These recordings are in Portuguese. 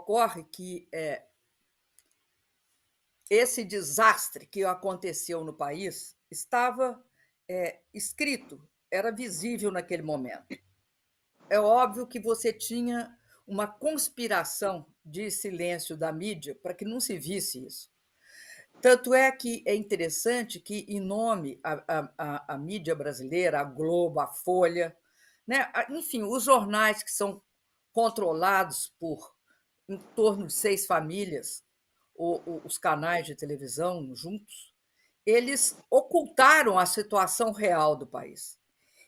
ocorre que esse desastre que aconteceu no país estava escrito, era visível naquele momento. É óbvio que você tinha uma conspiração de silêncio da mídia para que não se visse isso. Tanto é que é interessante que, em nome a mídia brasileira, a Globo, a Folha, né? Enfim, os jornais que são controlados por em torno de 6 famílias, os canais de televisão juntos, eles ocultaram a situação real do país.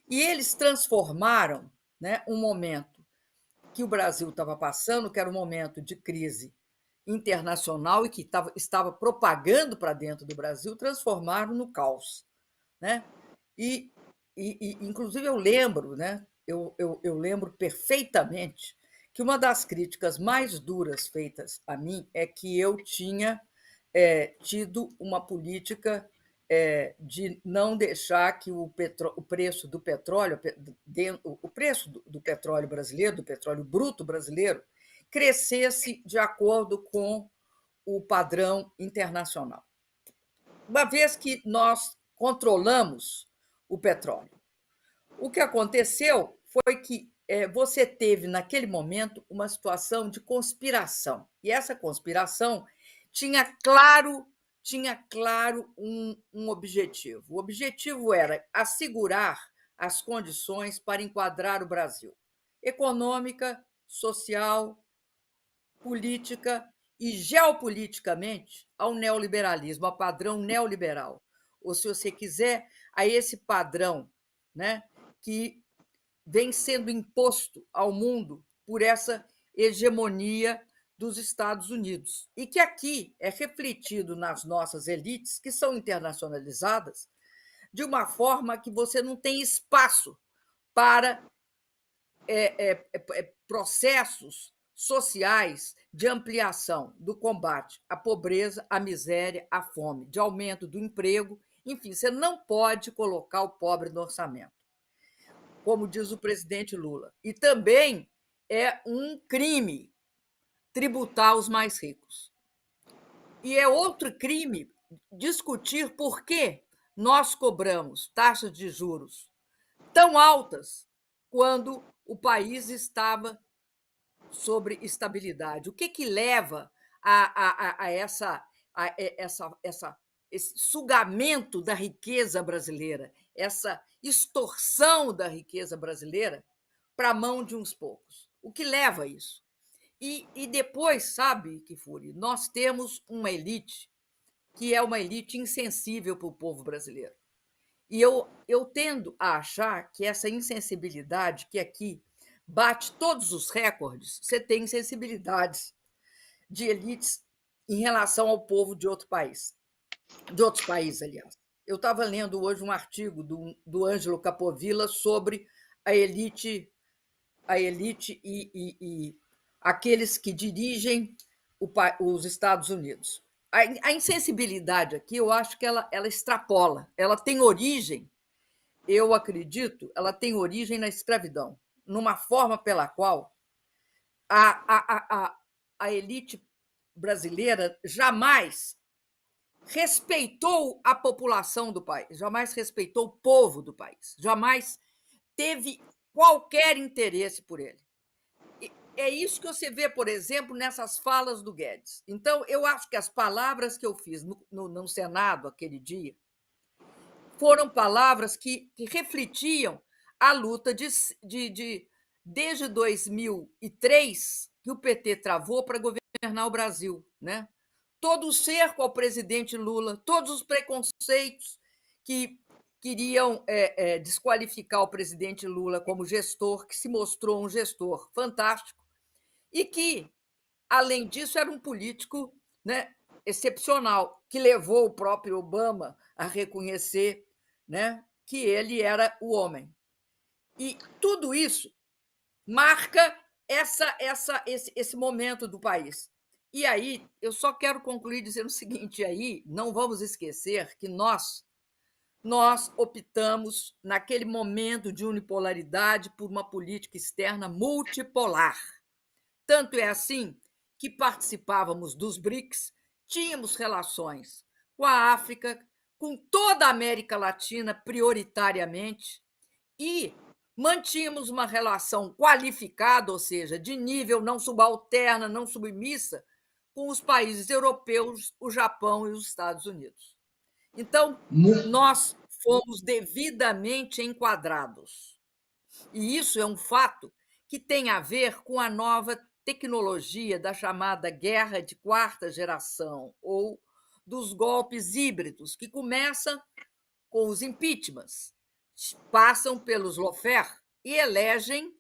E eles transformaram, né, um momento que o Brasil estava passando, que era um momento de crise internacional e que estava propagando para dentro do Brasil, transformaram no caos, né? E, inclusive, eu lembro, né? Eu lembro perfeitamente que uma das críticas mais duras feitas a mim é que eu tinha tido uma política de não deixar que o preço do petróleo, o preço do petróleo brasileiro, do petróleo bruto brasileiro, crescesse de acordo com o padrão internacional. Uma vez que nós controlamos o petróleo, o que aconteceu foi que você teve, naquele momento, uma situação de conspiração. E essa conspiração tinha claro, tinha claro um objetivo. O objetivo era assegurar as condições para enquadrar o Brasil econômica, social, política e geopoliticamente ao neoliberalismo, ao padrão neoliberal. Ou, se você quiser, a esse padrão, né, que vem sendo imposto ao mundo por essa hegemonia dos Estados Unidos. E que aqui é refletido nas nossas elites, que são internacionalizadas, de uma forma que você não tem espaço para processos sociais de ampliação do combate à pobreza, à miséria, à fome, de aumento do emprego. Enfim, você não pode colocar o pobre no orçamento, como diz o presidente Lula. E também é um crime tributar os mais ricos. E é outro crime discutir por que nós cobramos taxas de juros tão altas quando o país estava sobre estabilidade. O que leva a esse sugamento da riqueza brasileira, essa extorsão da riqueza brasileira para a mão de uns poucos? O que leva a isso? E depois, sabe, Kifuri, nós temos uma elite que é uma elite insensível para o povo brasileiro. E eu tendo a achar que essa insensibilidade, que aqui bate todos os recordes, você tem insensibilidades de elites em relação ao povo de outro país, de outros países, aliás. Eu estava lendo hoje um artigo do Ângelo Capovilla sobre a elite e aqueles que dirigem os Estados Unidos. A insensibilidade aqui, eu acho que ela extrapola, ela tem origem, eu acredito, ela tem origem na escravidão, numa forma pela qual a elite brasileira jamais respeitou a população do país, jamais respeitou o povo do país, jamais teve qualquer interesse por ele. É isso que você vê, por exemplo, nessas falas do Guedes. Então, eu acho que as palavras que eu fiz no Senado aquele dia foram palavras que refletiam a luta desde 2003 que o PT travou para governar o Brasil, né? Todo o cerco ao presidente Lula, todos os preconceitos que queriam desqualificar o presidente Lula como gestor, que se mostrou um gestor fantástico e que, além disso, era um político, né, excepcional, que levou o próprio Obama a reconhecer, né, que ele era o homem. E tudo isso marca esse momento do país. E aí, eu só quero concluir dizendo o seguinte, aí não vamos esquecer que nós optamos, naquele momento de unipolaridade, por uma política externa multipolar. Tanto é assim que participávamos dos BRICS, tínhamos relações com a África, com toda a América Latina, prioritariamente, e mantínhamos uma relação qualificada, ou seja, de nível não subalterna, não submissa, com os países europeus, o Japão e os Estados Unidos. Então, Mu- nós fomos devidamente enquadrados. E isso é um fato que tem a ver com a nova tecnologia da chamada guerra de quarta geração, ou dos golpes híbridos, que começam com os impeachments, passam pelos lawfare e elegem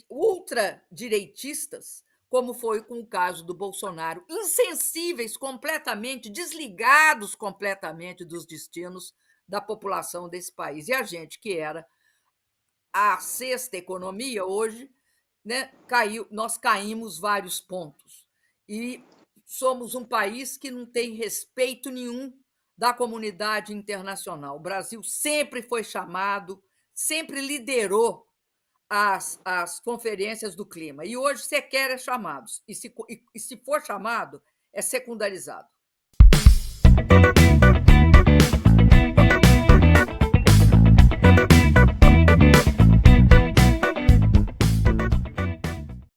ultradireitistas, como foi com o caso do Bolsonaro, insensíveis completamente, desligados completamente dos destinos da população desse país. E a gente, que era a sexta economia, hoje, né, nós caímos vários pontos. E somos um país que não tem respeito nenhum da comunidade internacional. O Brasil sempre foi chamado, sempre liderou as conferências do clima. E hoje sequer é chamado. E se for chamado, é secundarizado.